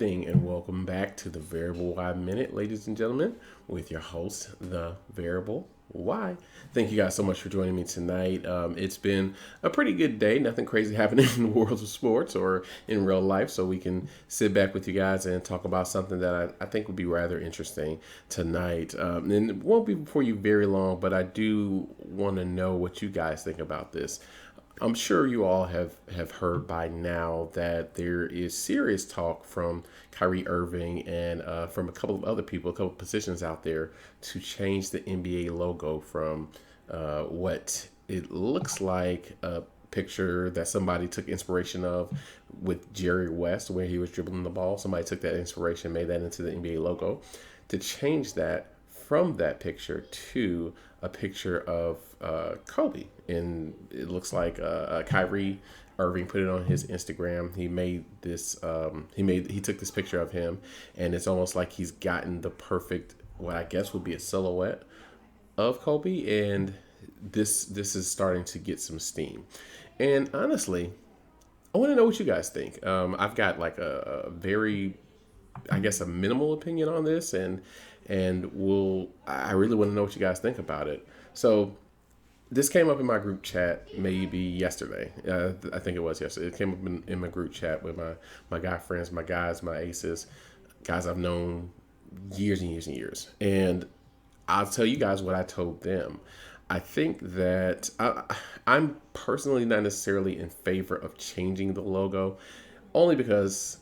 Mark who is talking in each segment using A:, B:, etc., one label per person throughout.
A: evening, and welcome back to the Variable Y Minute, ladies and gentlemen, with your host, the Variable Y. Thank you guys so much for joining me tonight. It's been a pretty good day. Nothing crazy happening in the world of sports or in real life, so we can sit back with you guys and talk about something that I think would be rather interesting tonight. And it won't be before you very long, but I do want to know what you guys think about this. I'm sure you all have heard by now that there is serious talk from Kyrie Irving and from a couple of other people, a couple of positions out there, to change the NBA logo from what it looks like a picture that somebody took inspiration of with Jerry West, where he was dribbling the ball. Somebody took that inspiration, made that into the NBA logo, to change that from that picture to a picture of Kobe, and it looks like Kyrie Irving put it on his Instagram. He made this. He took this picture of him, and it's almost like he's gotten the perfect, what I guess would be a silhouette of Kobe, and this is starting to get some steam. And honestly, I want to know what you guys think. I've got like a very, I guess, a minimal opinion on this, and I really want to know what you guys think about it. So this came up in my group chat maybe yesterday. I think it was yesterday. It came up in my group chat with my guy friends, my guys, my aces, guys I've known years and years and years. And I'll tell you guys what I told them. I think that I'm personally not necessarily in favor of changing the logo, only because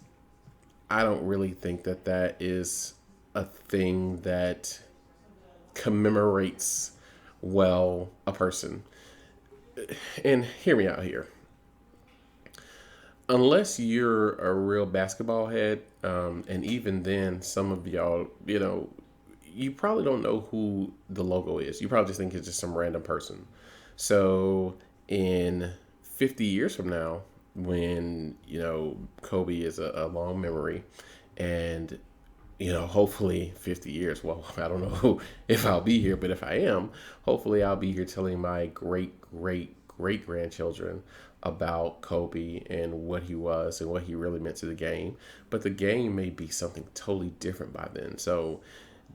A: I don't really think that that is a thing that commemorates well a person. And hear me out here. Unless you're a real basketball head, and even then, some of y'all, you probably don't know who the logo is. You probably just think it's just some random person. So in 50 years from now, when Kobe is a long memory, and hopefully 50 years. Well, I don't know if I'll be here, but if I am, hopefully I'll be here telling my great grandchildren about Kobe and what he was and what he really meant to the game. But the game may be something totally different by then. So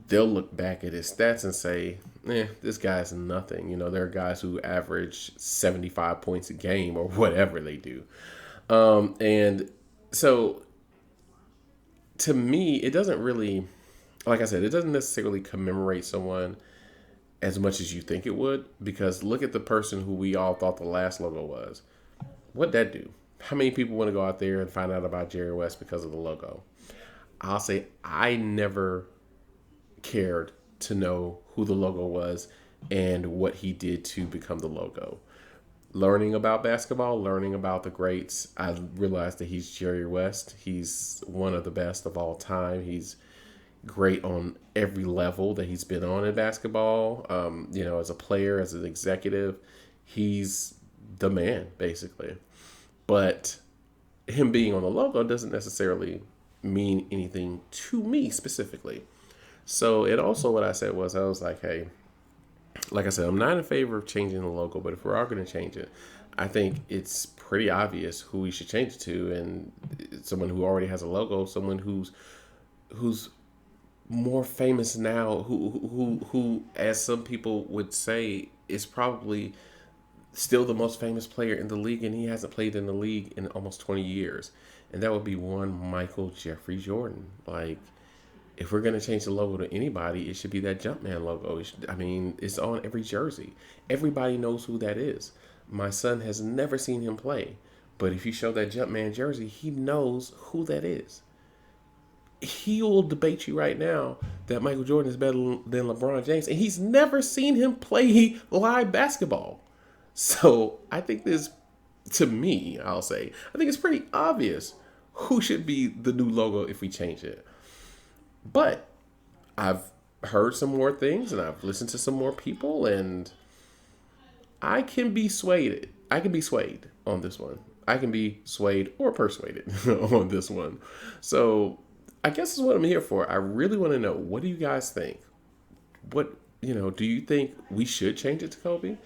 A: they'll look back at his stats and say, this guy's nothing. There are guys who average 75 points a game or whatever they do. And so to me, it doesn't really, like I said, it doesn't necessarily commemorate someone as much as you think it would, because look at the person who we all thought the last logo was. What'd that do? How many people want to go out there and find out about Jerry West because of the logo? I'll say I never cared to know who the logo was and what he did to become the logo. Learning about basketball, learning about the greats, I realized that he's Jerry West. He's one of the best of all time. He's great on every level that he's been on in basketball. As a player, as an executive, he's the man, basically. But him being on the logo doesn't necessarily mean anything to me specifically. So it also, what I said was, I was like, hey, like I said, I'm not in favor of changing the logo, but if we are going to change it, I think it's pretty obvious who we should change it to, and someone who already has a logo, someone who's more famous now, who, as some people would say, is probably still the most famous player in the league, and he hasn't played in the league in almost 20 years, and that would be one Michael Jeffrey Jordan. Like, if we're going to change the logo to anybody, it should be that Jumpman logo. It's on every jersey. Everybody knows who that is. My son has never seen him play, but if you show that Jumpman jersey, he knows who that is. He will debate you right now that Michael Jordan is better than LeBron James, and he's never seen him play live basketball. So I think this, to me, I think it's pretty obvious who should be the new logo if we change it. But I've heard some more things, and I've listened to some more people, and I can be swayed. I can be swayed on this one. I can be swayed or persuaded on this one. So I guess that's what I'm here for. I really want to know, what do you guys think? Do you think we should change it to Kobe?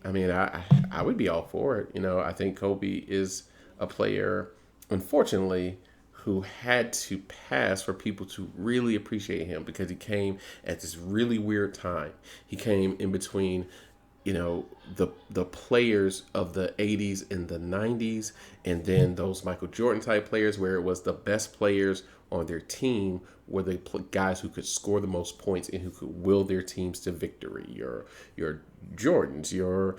A: I would be all for it. I think Kobe is a player, unfortunately, who had to pass for people to really appreciate him, because he came at this really weird time. He came in between, the players of the 80s and the 90s, and then those Michael Jordan type players, where it was the best players on their team were the guys who could score the most points and who could will their teams to victory. Your Jordans, your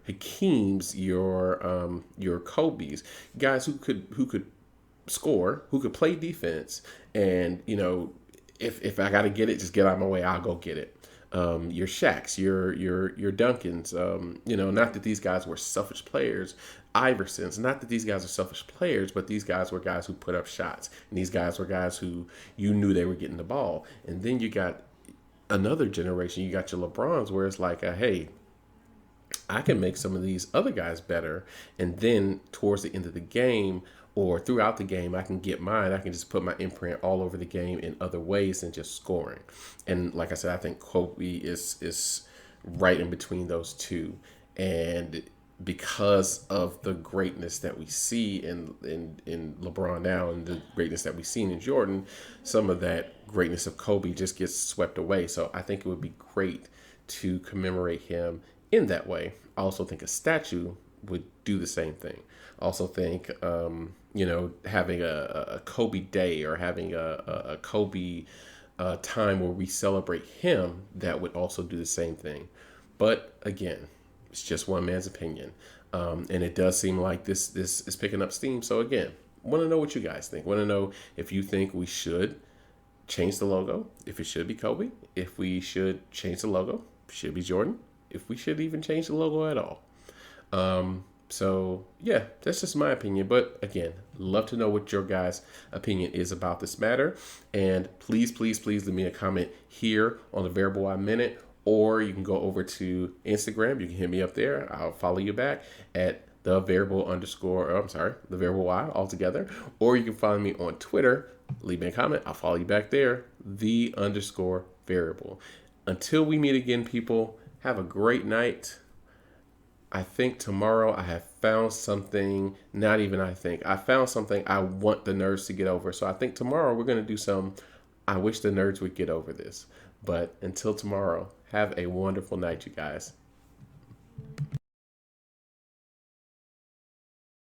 A: Hakeems, your Kobe's, guys who could score, who could play defense, and if I got to get it, just get out of my way. I'll go get it. Your Shaqs, your Duncans. Not that these guys were selfish players. Iversons, not that these guys are selfish players, but these guys were guys who put up shots, and these guys were guys who you knew they were getting the ball. And then you got another generation. You got your LeBrons, where it's like, hey, I can make some of these other guys better. And then towards the end of the game or throughout the game, I can get mine. I can just put my imprint all over the game in other ways than just scoring. And like I said, I think Kobe is right in between those two. And because of the greatness that we see in LeBron now, and the greatness that we've seen in Jordan, some of that greatness of Kobe just gets swept away. So I think it would be great to commemorate him in that way. I also think a statue would do the same thing. I also think, having a Kobe day, or having a Kobe time where we celebrate him, that would also do the same thing. But again, it's just one man's opinion. And it does seem like this is picking up steam. So again, want to know what you guys think. Want to know if you think we should change the logo, if it should be Kobe, if we should change the logo, should be Jordan, if we should even change the logo at all. So yeah, that's just my opinion. But again, love to know what your guys' opinion is about this matter. And please, please, please leave me a comment here on the Variable Y Minute, or you can go over to Instagram. You can hit me up there. I'll follow you back at the variable Y altogether. Or you can find me on Twitter. Leave me a comment. I'll follow you back there, _variable. Until we meet again, people, have a great night. I think tomorrow I have found something, I found something I want the nerds to get over. So I think tomorrow we're going to do some, I wish the nerds would get over this. But until tomorrow, have a wonderful night, you guys.